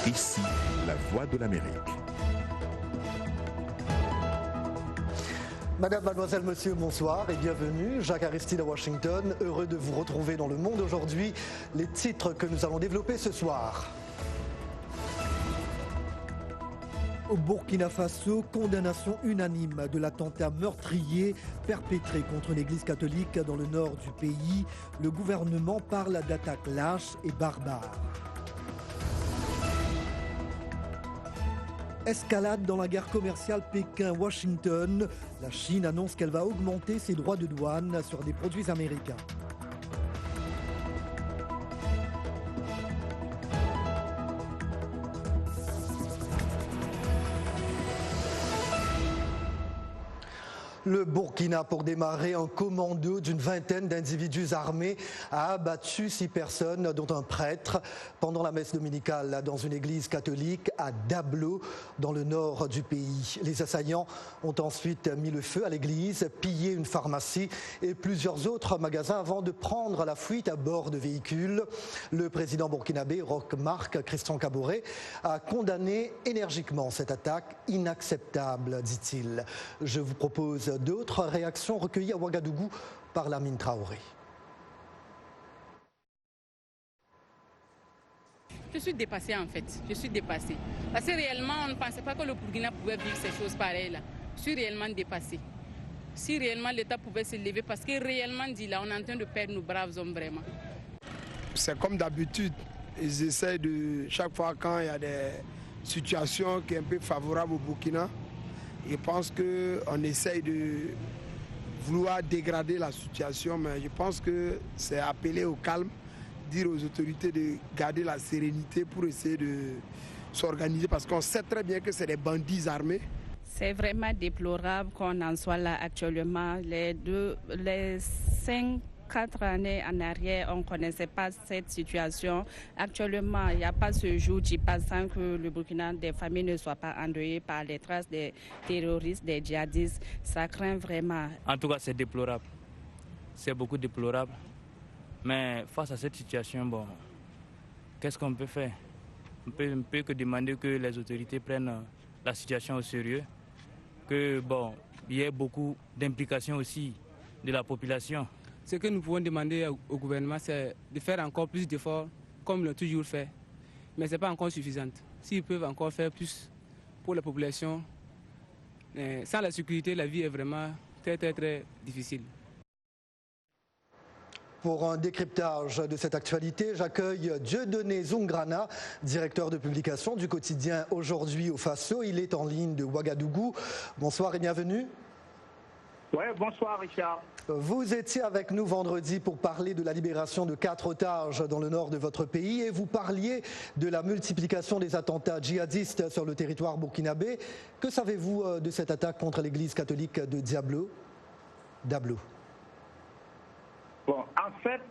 Ici, la voix de l'Amérique. Madame, mademoiselle, monsieur, bonsoir et bienvenue. Jacques Aristide à Washington, heureux de vous retrouver dans Le Monde aujourd'hui. Les titres que nous allons développer ce soir. Au Burkina Faso, condamnation unanime de l'attentat meurtrier perpétré contre l'église catholique dans le nord du pays. Le gouvernement parle d'attaques lâches et barbares. Escalade dans la guerre commerciale Pékin-Washington. La Chine annonce qu'elle va augmenter ses droits de douane sur des produits américains. Le Burkina, pour démarrer, un commando d'une vingtaine d'individus armés a abattu 6 personnes, dont un prêtre, pendant la messe dominicale dans une église catholique à Dablo, dans le nord du pays. Les assaillants ont ensuite mis le feu à l'église, pillé une pharmacie et plusieurs autres magasins avant de prendre la fuite à bord de véhicules. Le président burkinabé, Roch-Marc Christian Kaboré, a condamné énergiquement cette attaque inacceptable, dit-il. Je vous propose d'autres réactions recueillies à Ouagadougou par Lamine Traoré. Je suis dépassée en fait, je suis dépassée. Parce que réellement, on ne pensait pas que le Burkina pouvait vivre ces choses pareilles-là. Je suis réellement dépassée. Si réellement l'État pouvait se lever, parce que réellement, dit là, on est en train de perdre nos braves hommes vraiment. C'est comme d'habitude, ils essaient de, chaque fois quand il y a des situations qui sont un peu favorables au Burkina, je pense qu'on essaye de vouloir dégrader la situation, mais je pense que c'est appeler au calme, dire aux autorités de garder la sérénité pour essayer de s'organiser, parce qu'on sait très bien que c'est des bandits armés. C'est vraiment déplorable qu'on en soit là actuellement. Les 4 années en arrière, on ne connaissait pas cette situation. Actuellement, il n'y a pas ce jour qui passe sans que le Burkina, des familles ne soient pas endeuillées par les traces des terroristes, des djihadistes. Ça craint vraiment. En tout cas, c'est déplorable. C'est beaucoup déplorable. Mais face à cette situation, bon, qu'est-ce qu'on peut faire? On ne peut que demander que les autorités prennent la situation au sérieux, que bon, il y ait beaucoup d'implications aussi de la population. Ce que nous pouvons demander au gouvernement, c'est de faire encore plus d'efforts, comme ils l'ont toujours fait. Mais ce n'est pas encore suffisant. S'ils peuvent encore faire plus pour la population, sans la sécurité, la vie est vraiment très, très, très difficile. Pour un décryptage de cette actualité, j'accueille Dieudonné Zungrana, directeur de publication du quotidien Aujourd'hui au Faso. Il est en ligne de Ouagadougou. Bonsoir et bienvenue. Oui, bonsoir Richard. Vous étiez avec nous vendredi pour parler de la libération de 4 otages dans le nord de votre pays et vous parliez de la multiplication des attentats djihadistes sur le territoire burkinabé. Que savez-vous de cette attaque contre l'église catholique de Dablo? Bon, en fait,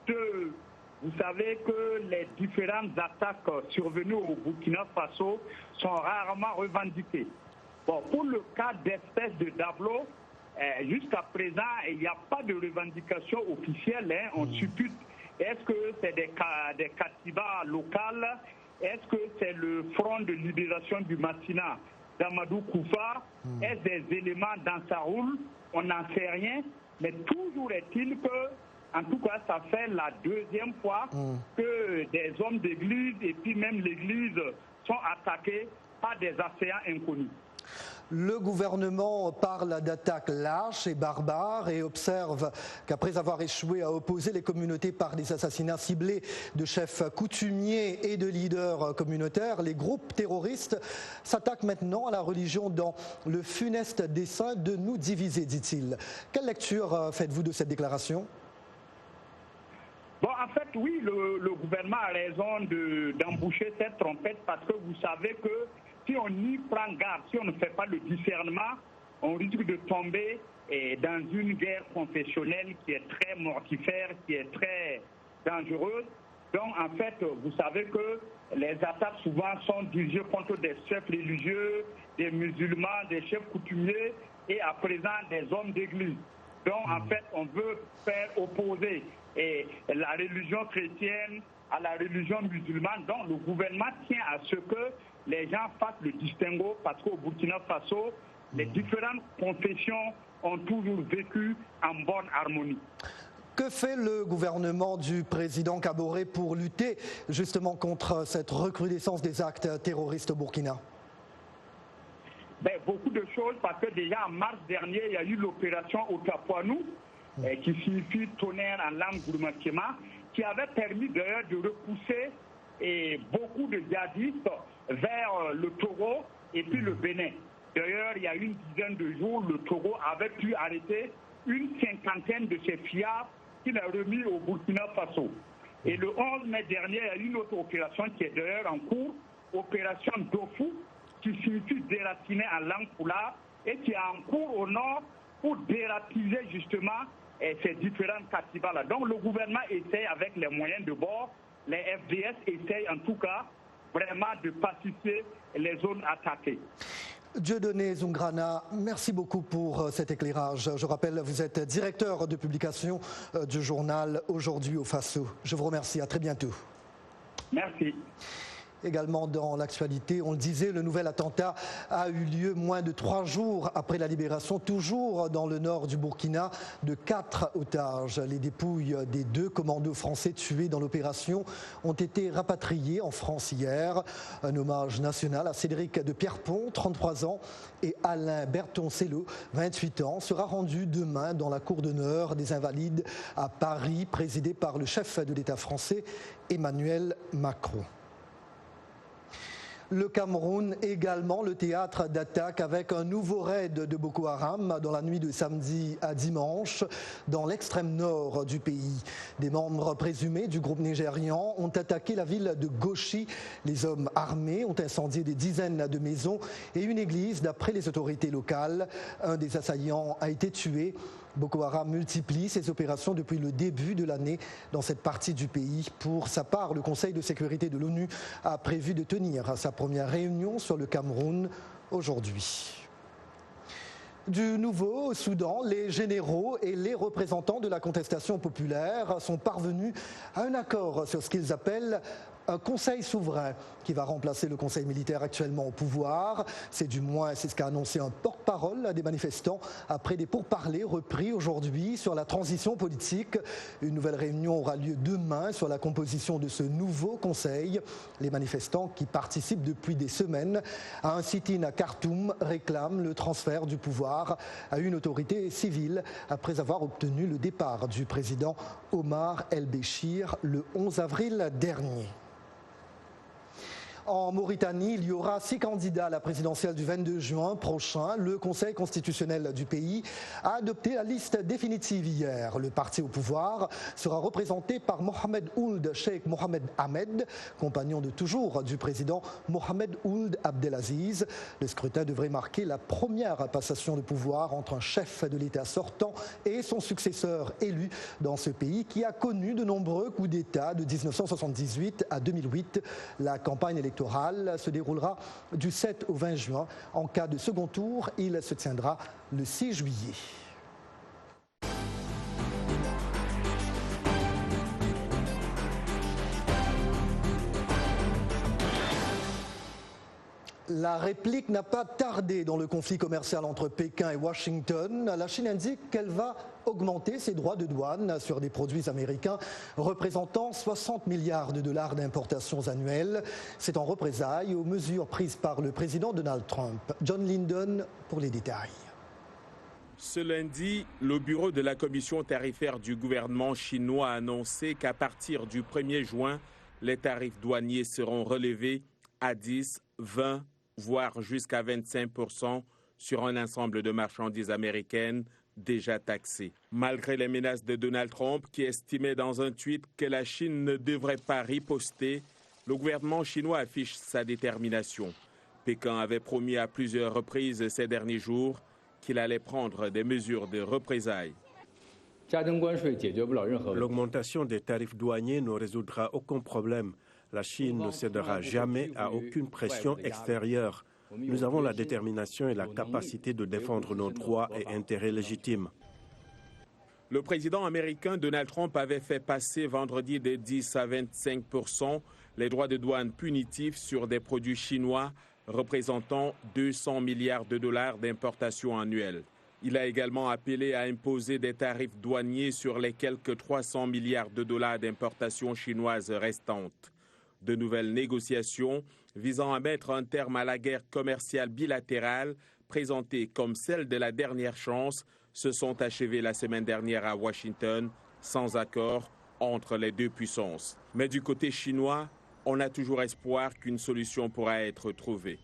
vous savez que les différentes attaques survenues au Burkina Faso sont rarement revendiquées. Bon, pour le cas d'espèce de Dablo, jusqu'à présent, il n'y a pas de revendication officielle. On suppute, est-ce que c'est des katibas locales? Est-ce que c'est le Front de libération du Massina d'Amadou Koufa? Est-ce des éléments d'Ansaroul? On n'en sait rien. Mais toujours est-il que, en tout cas, ça fait la 2e fois que des hommes d'église et puis même l'église sont attaqués par des assaillants inconnus. Le gouvernement parle d'attaques lâches et barbares et observe qu'après avoir échoué à opposer les communautés par des assassinats ciblés de chefs coutumiers et de leaders communautaires, les groupes terroristes s'attaquent maintenant à la religion dans le funeste dessein de nous diviser, dit-il. Quelle lecture faites-vous de cette déclaration? Bon, en fait, oui, le gouvernement a raison d'emboucher cette trompette parce que vous savez que si on y prend garde, si on ne fait pas le discernement, on risque de tomber dans une guerre confessionnelle qui est très mortifère, qui est très dangereuse. Donc, en fait, vous savez que les attaques souvent sont dirigées contre des chefs religieux, des musulmans, des chefs coutumiers et à présent des hommes d'église. Donc, en fait, on veut faire opposer la religion chrétienne à la religion musulmane. Donc, le gouvernement tient à ce que les gens fassent le distinguo parce qu'au Burkina Faso, les différentes confessions ont toujours vécu en bonne harmonie. Que fait le gouvernement du président Kaboré pour lutter justement contre cette recrudescence des actes terroristes au Burkina? Beaucoup de choses, parce que déjà en mars dernier, il y a eu l'opération Otapoinou, qui signifie tonnerre en langue gourmakema, qui avait permis d'ailleurs de repousser beaucoup de djihadistes vers le Togo et puis le Bénin. D'ailleurs, il y a une dizaine de jours, le Togo avait pu arrêter une cinquantaine de ses fiables qu'il a remis au Burkina Faso. Et le 11 mai dernier, il y a une autre opération qui est d'ailleurs en cours, opération Dofu, qui signifie déraciner en langue poulard, et qui est en cours au nord pour dératiser justement ces différentes casibas-là. Donc le gouvernement essaye avec les moyens de bord, les FDS essayent en tout cas vraiment de pacifier les zones attaquées. Dieudonné Zoungrana, merci beaucoup pour cet éclairage. Je rappelle, vous êtes directeur de publication du journal Aujourd'hui au Faso. Je vous remercie, à très bientôt. Merci. Également dans l'actualité, on le disait, le nouvel attentat a eu lieu moins de 3 jours après la libération, toujours dans le nord du Burkina, de 4 otages. Les dépouilles des 2 commandos français tués dans l'opération ont été rapatriées en France hier. Un hommage national à Cédric de Pierrepont, 33 ans, et Alain Bertoncello, 28 ans, sera rendu demain dans la cour d'honneur des Invalides à Paris, présidée par le chef de l'État français, Emmanuel Macron. Le Cameroun également le théâtre d'attaque avec un nouveau raid de Boko Haram dans la nuit de samedi à dimanche dans l'extrême nord du pays. Des membres présumés du groupe nigérian ont attaqué la ville de Gochi. Les hommes armés ont incendié des dizaines de maisons et une église d'après les autorités locales. Un des assaillants a été tué. Boko Haram multiplie ses opérations depuis le début de l'année dans cette partie du pays. Pour sa part, le Conseil de sécurité de l'ONU a prévu de tenir sa première réunion sur le Cameroun aujourd'hui. Du nouveau au Soudan, les généraux et les représentants de la contestation populaire sont parvenus à un accord sur ce qu'ils appellent un conseil souverain qui va remplacer le conseil militaire actuellement au pouvoir. C'est ce qu'a annoncé un porte-parole des manifestants après des pourparlers repris aujourd'hui sur la transition politique. Une nouvelle réunion aura lieu demain sur la composition de ce nouveau conseil. Les manifestants qui participent depuis des semaines à un sit-in à Khartoum réclament le transfert du pouvoir à une autorité civile après avoir obtenu le départ du président Omar El-Béchir le 11 avril dernier. En Mauritanie, il y aura 6 candidats à la présidentielle du 22 juin prochain. Le Conseil constitutionnel du pays a adopté la liste définitive hier. Le parti au pouvoir sera représenté par Mohamed Ould Cheikh Mohamed Ahmed, compagnon de toujours du président Mohamed Ould Abdelaziz. Le scrutin devrait marquer la première passation de pouvoir entre un chef de l'État sortant et son successeur élu dans ce pays qui a connu de nombreux coups d'État de 1978 à 2008. La campagne électorale se déroulera du 7 au 20 juin. En cas de second tour, il se tiendra le 6 juillet. La réplique n'a pas tardé dans le conflit commercial entre Pékin et Washington. La Chine indique qu'elle va augmenter ses droits de douane sur des produits américains représentant 60 milliards de dollars d'importations annuelles. C'est en représailles aux mesures prises par le président Donald Trump. John Linden pour les détails. Ce lundi, le bureau de la commission tarifaire du gouvernement chinois a annoncé qu'à partir du 1er juin, les tarifs douaniers seront relevés à 10, 20, voire jusqu'à 25% sur un ensemble de marchandises américaines déjà taxées. Malgré les menaces de Donald Trump, qui estimait dans un tweet que la Chine ne devrait pas riposter, le gouvernement chinois affiche sa détermination. Pékin avait promis à plusieurs reprises ces derniers jours qu'il allait prendre des mesures de représailles. L'augmentation des tarifs douaniers ne résoudra aucun problème. La Chine ne cédera jamais à aucune pression extérieure. Nous avons la détermination et la capacité de défendre nos droits et intérêts légitimes. Le président américain Donald Trump avait fait passer vendredi de 10 à 25% les droits de douane punitifs sur des produits chinois représentant 200 milliards de dollars d'importation annuelle. Il a également appelé à imposer des tarifs douaniers sur les quelques 300 milliards de dollars d'importations chinoises restantes. De nouvelles négociations visant à mettre un terme à la guerre commerciale bilatérale, présentée comme celle de la dernière chance, se sont achevées la semaine dernière à Washington, sans accord entre les deux puissances. Mais du côté chinois, on a toujours espoir qu'une solution pourra être trouvée.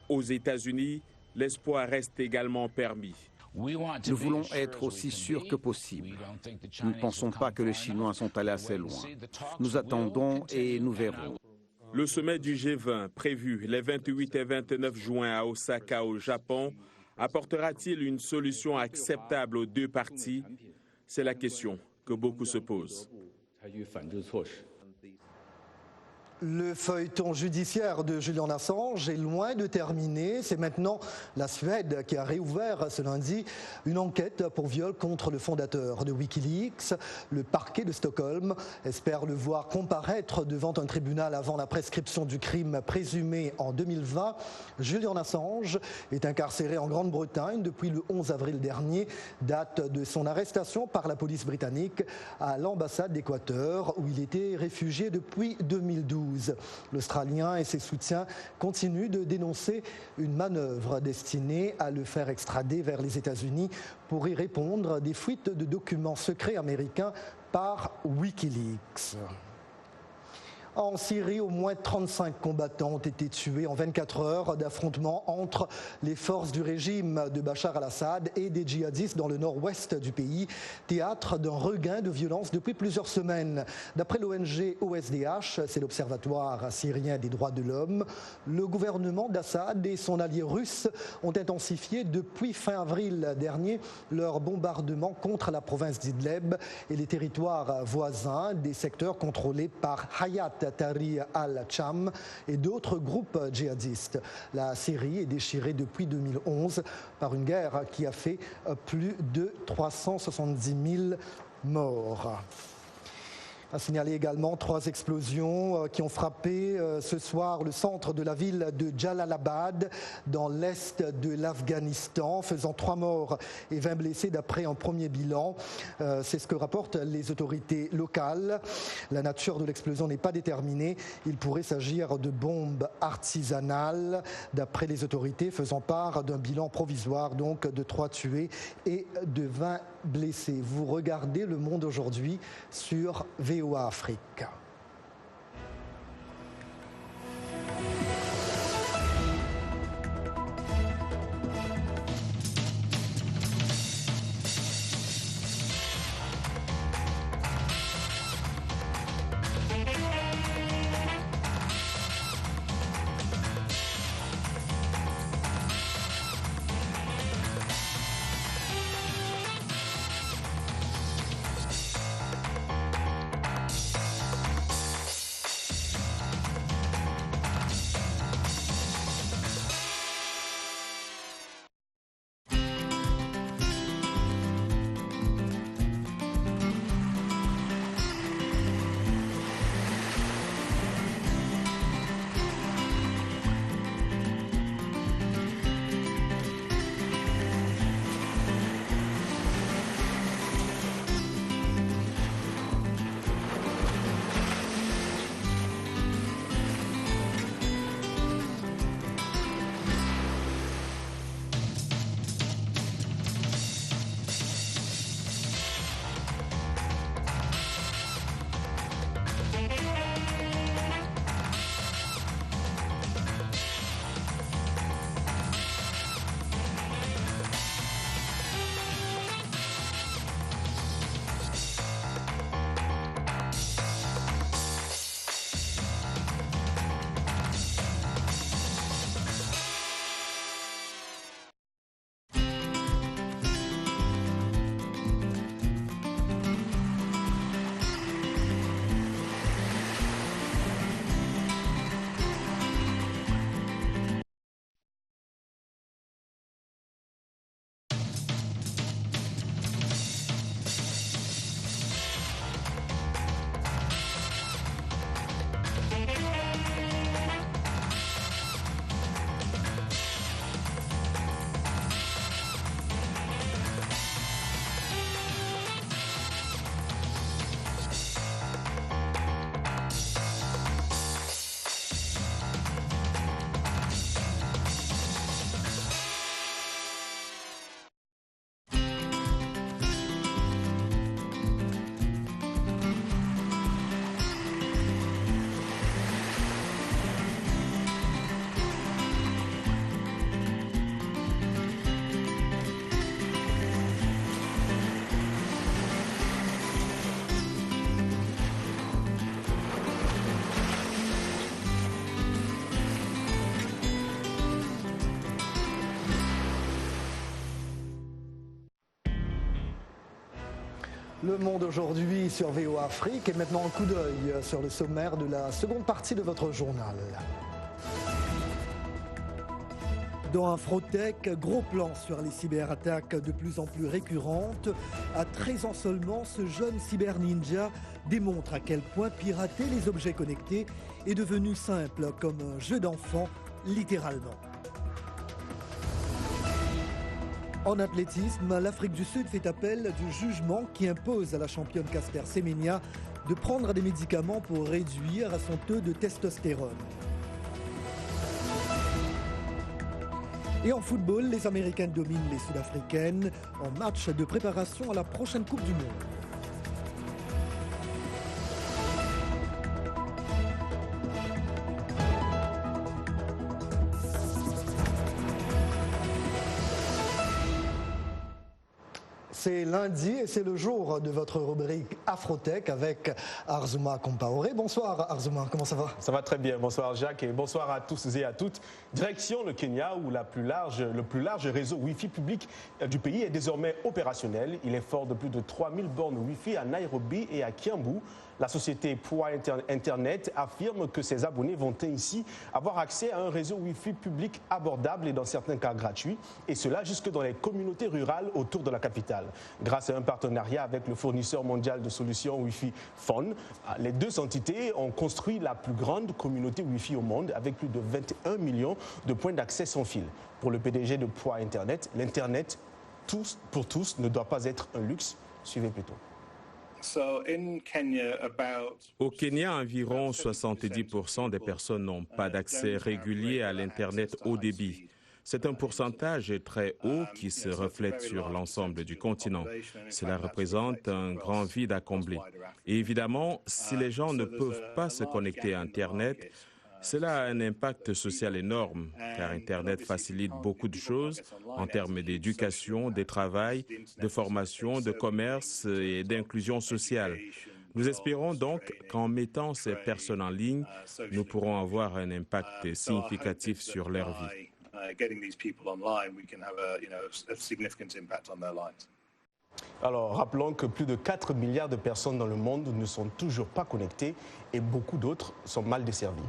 Aux États-Unis, l'espoir reste également permis. Nous voulons être aussi sûrs que possible. Nous ne pensons pas que les Chinois sont allés assez loin. Nous attendons et nous verrons. Le sommet du G20, prévu les 28 et 29 juin à Osaka, au Japon, apportera-t-il une solution acceptable aux deux parties? C'est la question que beaucoup se posent. Le feuilleton judiciaire de Julian Assange est loin de terminer. C'est maintenant la Suède qui a réouvert ce lundi une enquête pour viol contre le fondateur de Wikileaks. Le parquet de Stockholm espère le voir comparaître devant un tribunal avant la prescription du crime présumé en 2020. Julian Assange est incarcéré en Grande-Bretagne depuis le 11 avril dernier, date de son arrestation par la police britannique à l'ambassade d'Équateur où il était réfugié depuis 2012. L'Australien et ses soutiens continuent de dénoncer une manœuvre destinée à le faire extrader vers les États-Unis pour y répondre à des fuites de documents secrets américains par Wikileaks. En Syrie, au moins 35 combattants ont été tués en 24 heures d'affrontements entre les forces du régime de Bachar al-Assad et des djihadistes dans le nord-ouest du pays, théâtre d'un regain de violence depuis plusieurs semaines. D'après l'ONG OSDH, c'est l'Observatoire syrien des droits de l'homme, le gouvernement d'Assad et son allié russe ont intensifié depuis fin avril dernier leur bombardement contre la province d'Idlib et les territoires voisins des secteurs contrôlés par Hayat Tahrir al-Sham et d'autres groupes djihadistes. La Syrie est déchirée depuis 2011 par une guerre qui a fait plus de 370 000 morts. A signaler également 3 explosions qui ont frappé ce soir le centre de la ville de Jalalabad dans l'est de l'Afghanistan, faisant 3 morts et 20 blessés d'après un premier bilan. C'est ce que rapportent les autorités locales. La nature de l'explosion n'est pas déterminée. Il pourrait s'agir de bombes artisanales, d'après les autorités, faisant part d'un bilan provisoire donc de 3 tués et de 20 blessés. Vous regardez Le Monde aujourd'hui sur VOA Afrique. Le Monde aujourd'hui sur VOA Afrique et maintenant un coup d'œil sur le sommaire de la seconde partie de votre journal. Dans Afrotech, gros plan sur les cyberattaques de plus en plus récurrentes. À 13 ans seulement, ce jeune cyber ninja démontre à quel point pirater les objets connectés est devenu simple comme un jeu d'enfant, littéralement. En athlétisme, l'Afrique du Sud fait appel du jugement qui impose à la championne Casper Semenya de prendre des médicaments pour réduire son taux de testostérone. Et en football, les Américaines dominent les Sud-Africaines en match de préparation à la prochaine Coupe du Monde. C'est lundi et c'est le jour de votre rubrique Afrotech avec Arzouma Compaoré. Bonsoir Arzouma, comment ça va? Ça va très bien, bonsoir Jacques et bonsoir à tous et à toutes. Direction le Kenya où le plus large réseau Wi-Fi public du pays est désormais opérationnel. Il est fort de plus de 3000 bornes Wi-Fi à Nairobi et à Kiambu. La société Pwa Internet affirme que ses abonnés vont ainsi avoir accès à un réseau Wi-Fi public abordable et dans certains cas gratuit, et cela jusque dans les communautés rurales autour de la capitale. Grâce à un partenariat avec le fournisseur mondial de solutions Wi-Fi Phone, les deux entités ont construit la plus grande communauté Wi-Fi au monde avec plus de 21 millions de points d'accès sans fil. Pour le PDG de Pwa Internet, l'Internet pour tous ne doit pas être un luxe. Suivez plutôt. Au Kenya, environ 70% des personnes n'ont pas d'accès régulier à l'Internet haut débit. C'est un pourcentage très haut qui se reflète sur l'ensemble du continent. Cela représente un grand vide à combler. Et évidemment, si les gens ne peuvent pas se connecter à Internet, cela a un impact social énorme, car Internet facilite beaucoup de choses en termes d'éducation, de travail, de formation, de commerce et d'inclusion sociale. Nous espérons donc qu'en mettant ces personnes en ligne, nous pourrons avoir un impact significatif sur leur vie. Alors, rappelons que plus de 4 milliards de personnes dans le monde ne sont toujours pas connectées et beaucoup d'autres sont mal desservies.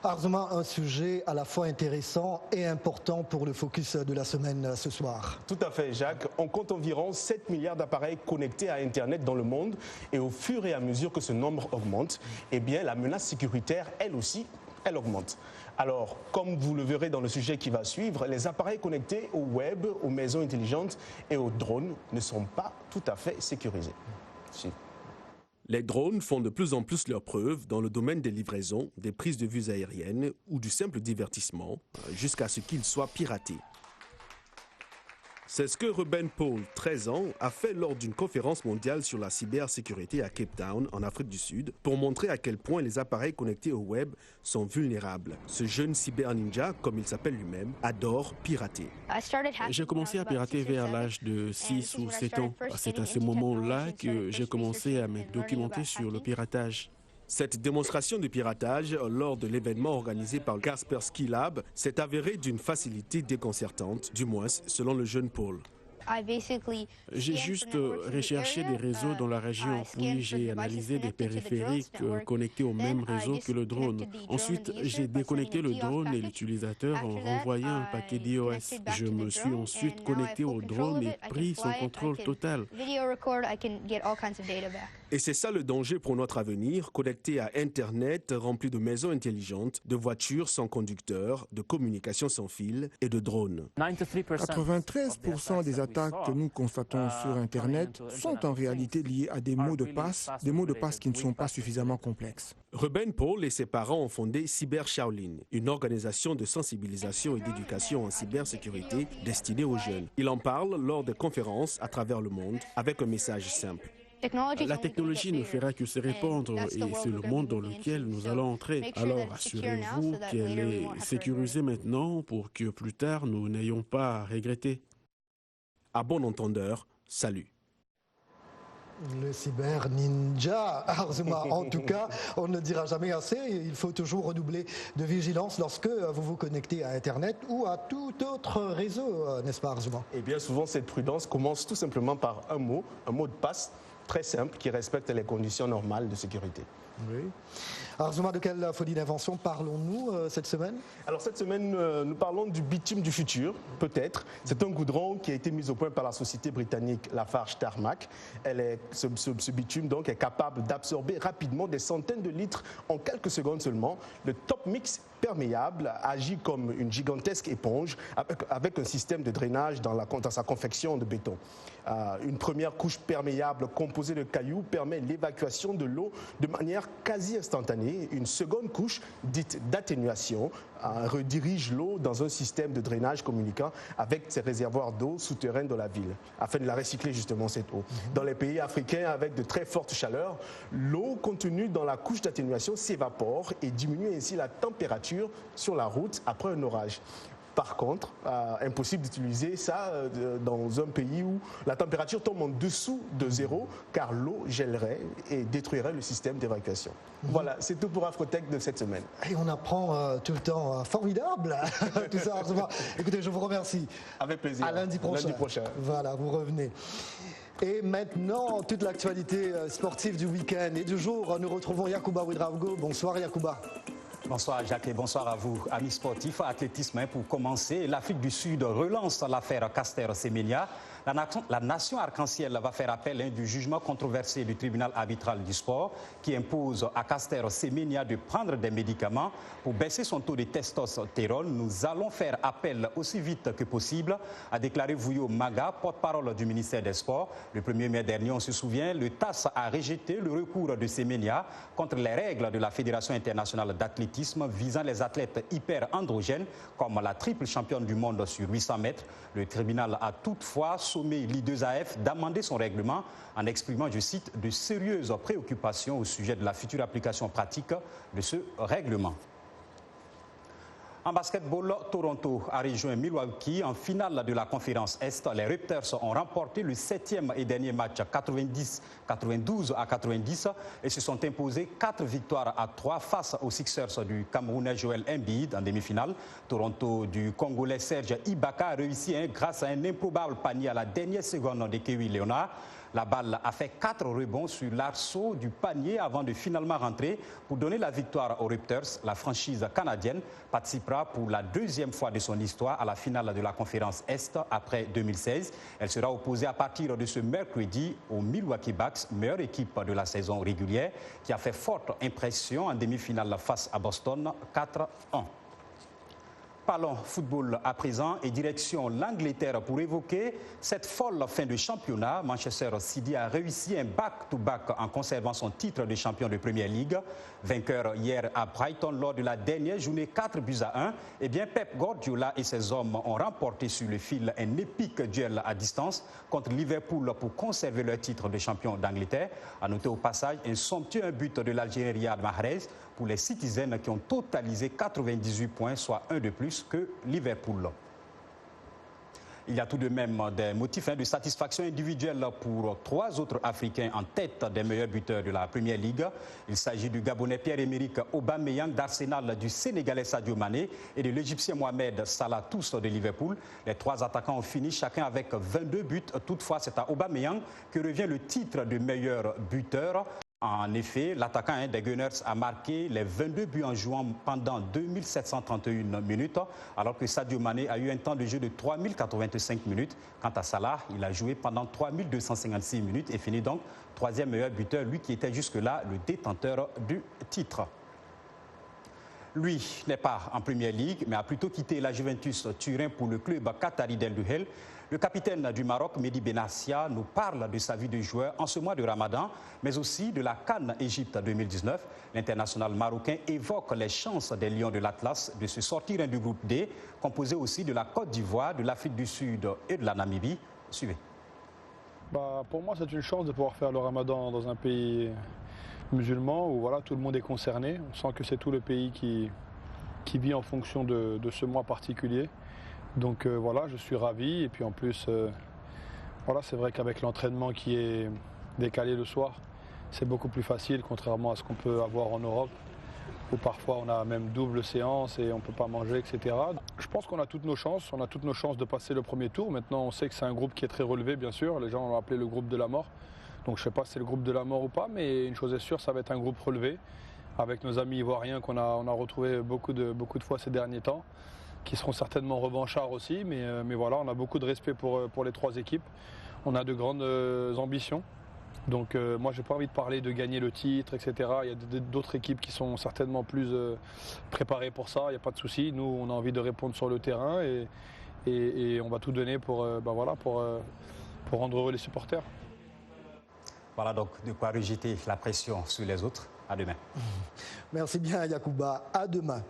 Arzouma, un sujet à la fois intéressant et important pour le focus de la semaine ce soir. Tout à fait, Jacques. On compte environ 7 milliards d'appareils connectés à Internet dans le monde et au fur et à mesure que ce nombre augmente, eh bien, la menace sécuritaire, elle aussi, elle augmente. Alors, comme vous le verrez dans le sujet qui va suivre, les appareils connectés au web, aux maisons intelligentes et aux drones ne sont pas tout à fait sécurisés. Les drones font de plus en plus leurs preuves dans le domaine des livraisons, des prises de vues aériennes ou du simple divertissement, jusqu'à ce qu'ils soient piratés. C'est ce que Ruben Paul, 13 ans, a fait lors d'une conférence mondiale sur la cybersécurité à Cape Town, en Afrique du Sud, pour montrer à quel point les appareils connectés au web sont vulnérables. Ce jeune cyber ninja, comme il s'appelle lui-même, adore pirater. J'ai commencé à pirater vers l'âge de 6 ou 7 ans. C'est à ce moment-là que j'ai commencé à me documenter sur le piratage. Cette démonstration de piratage lors de l'événement organisé par Kaspersky Lab s'est avérée d'une facilité déconcertante, du moins selon le jeune Paul. J'ai juste recherché des réseaux dans la région, puis j'ai analysé des périphériques connectés au même réseau que le drone. Ensuite, j'ai déconnecté le drone et l'utilisateur en renvoyant un paquet d'iOS. Je me suis ensuite connecté au drone et pris son contrôle total. Et c'est ça le danger pour notre avenir, connecté à Internet, rempli de maisons intelligentes, de voitures sans conducteur, de communications sans fil et de drones. 93% des attaques que nous constatons sur Internet sont en réalité liées à des mots de passe qui ne sont pas suffisamment complexes. Ruben Paul et ses parents ont fondé Cyber Shaolin, une organisation de sensibilisation et d'éducation en cybersécurité destinée aux jeunes. Il en parle lors des conférences à travers le monde avec un message simple. La technologie ne fera que se répandre et c'est le monde dans lequel nous allons entrer. Alors assurez-vous qu'elle est sécurisée maintenant pour que plus tard nous n'ayons pas à regretter. À bon entendeur, salut. Le cyber ninja, Arzouma. En tout cas, on ne dira jamais assez. Il faut toujours redoubler de vigilance lorsque vous vous connectez à Internet ou à tout autre réseau, n'est-ce pas Arzouma? Et bien souvent, cette prudence commence tout simplement par un mot de passe. très simple qui respecte les conditions normales de sécurité. Oui. Alors, Zouma, de quelle folie d'invention parlons-nous cette semaine? Alors, cette semaine, nous parlons du bitume du futur, peut-être. C'est un goudron qui a été mis au point par la société britannique Lafarge Tarmac. Ce bitume donc, est capable d'absorber rapidement des centaines de litres en quelques secondes seulement. Le Top Mix perméable agit comme une gigantesque éponge avec un système de drainage dans sa confection de béton. Une première couche perméable composée de cailloux permet l'évacuation de l'eau de manière quasi instantanée. Une seconde couche, dite d'atténuation, redirige l'eau dans un système de drainage communiquant avec ces réservoirs d'eau souterrains de la ville, afin de la recycler justement cette eau. Dans les pays africains avec de très fortes chaleurs, l'eau contenue dans la couche d'atténuation s'évapore et diminue ainsi la température sur la route après un orage. Par contre, impossible d'utiliser ça dans un pays où la température tombe en dessous de zéro, car l'eau gèlerait et détruirait le système d'évacuation. Voilà, c'est tout pour Afrotech de cette semaine. Et on apprend tout le temps, formidable, tout ça. Écoutez, je vous remercie. Avec plaisir. À lundi prochain. Voilà, vous revenez. Et maintenant, toute l'actualité sportive du week-end et du jour, nous retrouvons Yacouba Ouedraogo. Bonsoir Yacouba. Bonsoir Jacques et bonsoir à vous, amis sportifs. Athlétisme pour commencer. L'Afrique du Sud relance l'affaire Caster-Semenya. La nation arc-en-ciel va faire appel du jugement controversé du tribunal arbitral du sport qui impose à Caster-Semenya de prendre des médicaments pour baisser son taux de testostérone. Nous allons faire appel aussi vite que possible, a déclaré Vouyo Maga, porte-parole du ministère des Sports. Le 1er mai dernier, on se souvient, le TAS a rejeté le recours de Semenya contre les règles de la Fédération internationale d'athlétisme visant les athlètes hyper-androgènes comme la triple championne du monde sur 800 mètres. Le tribunal a toutefois sommé l'I2AF d'amender son règlement en exprimant, je cite, de sérieuses préoccupations au sujet de la future application pratique de ce règlement. En basketball, Toronto a rejoint Milwaukee en finale de la conférence Est. Les Raptors ont remporté le 7e et dernier match 92 à 90 et se sont imposés 4 victoires à 3 face aux Sixers du Camerounais Joel Embiid en demi-finale. Toronto du Congolais Serge Ibaka a réussi grâce à un improbable panier à la dernière seconde de Kawhi Leonard. La balle a fait 4 rebonds sur l'arceau du panier avant de finalement rentrer pour donner la victoire aux Raptors. La franchise canadienne participera pour la 2e fois de son histoire à la finale de la conférence Est après 2016. Elle sera opposée à partir de ce mercredi aux Milwaukee Bucks, meilleure équipe de la saison régulière, qui a fait forte impression en demi-finale face à Boston 4-1. Parlons football à présent et direction l'Angleterre pour évoquer cette folle fin de championnat. Manchester City a réussi un back-to-back en conservant son titre de champion de Premier League. Vainqueur hier à Brighton lors de la dernière journée 4-1, eh bien Pep Guardiola et ses hommes ont remporté sur le fil un épique duel à distance contre Liverpool pour conserver leur titre de champion d'Angleterre. À noter au passage un somptueux but de l'Algérien Riyad Mahrez pour les Citizens qui ont totalisé 98 points, soit un de plus que Liverpool. Il y a tout de même des motifs de satisfaction individuelle pour 3 autres Africains en tête des meilleurs buteurs de la Première Ligue. Il s'agit du Gabonais Pierre-Emerick Aubameyang d'Arsenal, du Sénégalais Sadio Mané et de l'Égyptien Mohamed Salah, tous de Liverpool. Les 3 attaquants ont fini chacun avec 22 buts. Toutefois, c'est à Aubameyang que revient le titre de meilleur buteur. En effet, l'attaquant des Gunners a marqué les 22 buts en jouant pendant 2731 minutes, alors que Sadio Mané a eu un temps de jeu de 3085 minutes. Quant à Salah, il a joué pendant 3256 minutes et finit donc 3e meilleur buteur, lui qui était jusque-là le détenteur du titre. Lui n'est pas en Premier League, mais a plutôt quitté la Juventus Turin pour le club qatari d'El Duhail. Le capitaine du Maroc, Mehdi Benassia, nous parle de sa vie de joueur en ce mois de Ramadan, mais aussi de la CAN Égypte 2019. L'international marocain évoque les chances des Lions de l'Atlas de se sortir du groupe D, composé aussi de la Côte d'Ivoire, de l'Afrique du Sud et de la Namibie. Suivez. Pour moi, c'est une chance de pouvoir faire le Ramadan dans un pays musulman où voilà, tout le monde est concerné. On sent que c'est tout le pays qui vit en fonction de ce mois particulier. Donc voilà, je suis ravi et puis en plus, voilà, c'est vrai qu'avec l'entraînement qui est décalé le soir, c'est beaucoup plus facile contrairement à ce qu'on peut avoir en Europe où parfois on a même double séance et on ne peut pas manger, etc. Je pense qu'on a toutes nos chances, de passer le premier tour. Maintenant, on sait que c'est un groupe qui est très relevé, bien sûr. Les gens l'ont appelé le groupe de la mort. Donc je ne sais pas si c'est le groupe de la mort ou pas, mais une chose est sûre, ça va être un groupe relevé avec nos amis ivoiriens qu'on a retrouvés beaucoup de fois ces derniers temps, qui seront certainement revanchards aussi, mais voilà, on a beaucoup de respect pour les trois équipes. On a de grandes ambitions. Donc moi, je n'ai pas envie de parler de gagner le titre, etc. Il y a d'autres équipes qui sont certainement plus préparées pour ça, il n'y a pas de souci. Nous, on a envie de répondre sur le terrain et on va tout donner pour rendre heureux les supporters. Voilà donc de quoi rejeter la pression sur les autres. À demain. Merci bien Yacouba, à demain.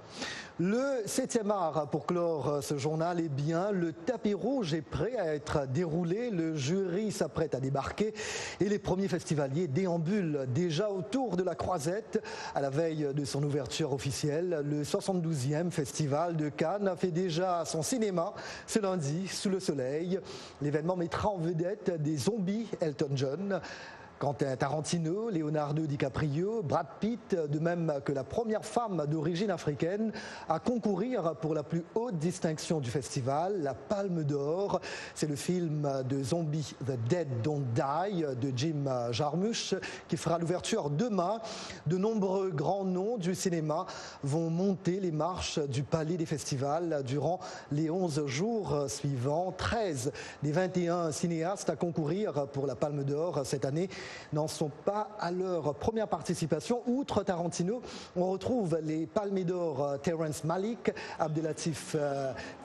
Le 7e art pour clore ce journal, eh bien, le tapis rouge est prêt à être déroulé, le jury s'apprête à débarquer et les premiers festivaliers déambulent déjà autour de la Croisette. À la veille de son ouverture officielle, le 72e festival de Cannes fait déjà son cinéma ce lundi sous le soleil. L'événement mettra en vedette des zombies Elton John, Quentin Tarantino, Leonardo DiCaprio, Brad Pitt, de même que la première femme d'origine africaine à concourir pour la plus haute distinction du festival, la Palme d'Or. C'est le film de zombie The Dead Don't Die de Jim Jarmusch qui fera l'ouverture demain. De nombreux grands noms du cinéma vont monter les marches du Palais des Festivals durant les 11 jours suivants. 13 des 21 cinéastes à concourir pour la Palme d'Or cette année n'en sont pas à leur première participation. Outre Tarantino, on retrouve les Palmes d'Or Terrence Malick, Abdelatif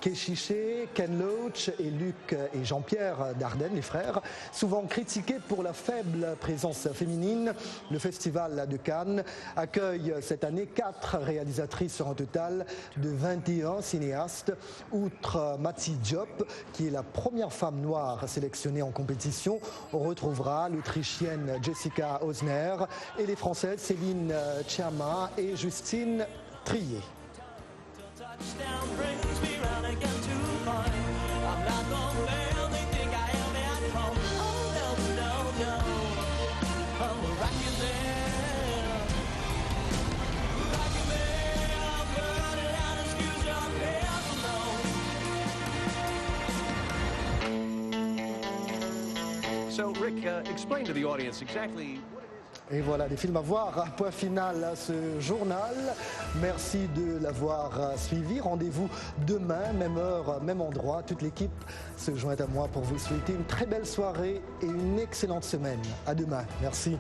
Kechiche, Ken Loach et Luc et Jean-Pierre Dardenne, les frères. Souvent critiqués pour la faible présence féminine, le Festival de Cannes accueille cette année 4 réalisatrices sur un total de 21 cinéastes. Outre Mati Diop, qui est la première femme noire sélectionnée en compétition, on retrouvera l'Autrichienne Jessica Osner et les Françaises Céline Sciamma et Justine Trier. Et voilà, des films à voir. Point final à ce journal. Merci de l'avoir suivi. Rendez-vous demain, même heure, même endroit. Toute l'équipe se joint à moi pour vous souhaiter une très belle soirée et une excellente semaine. À demain. Merci.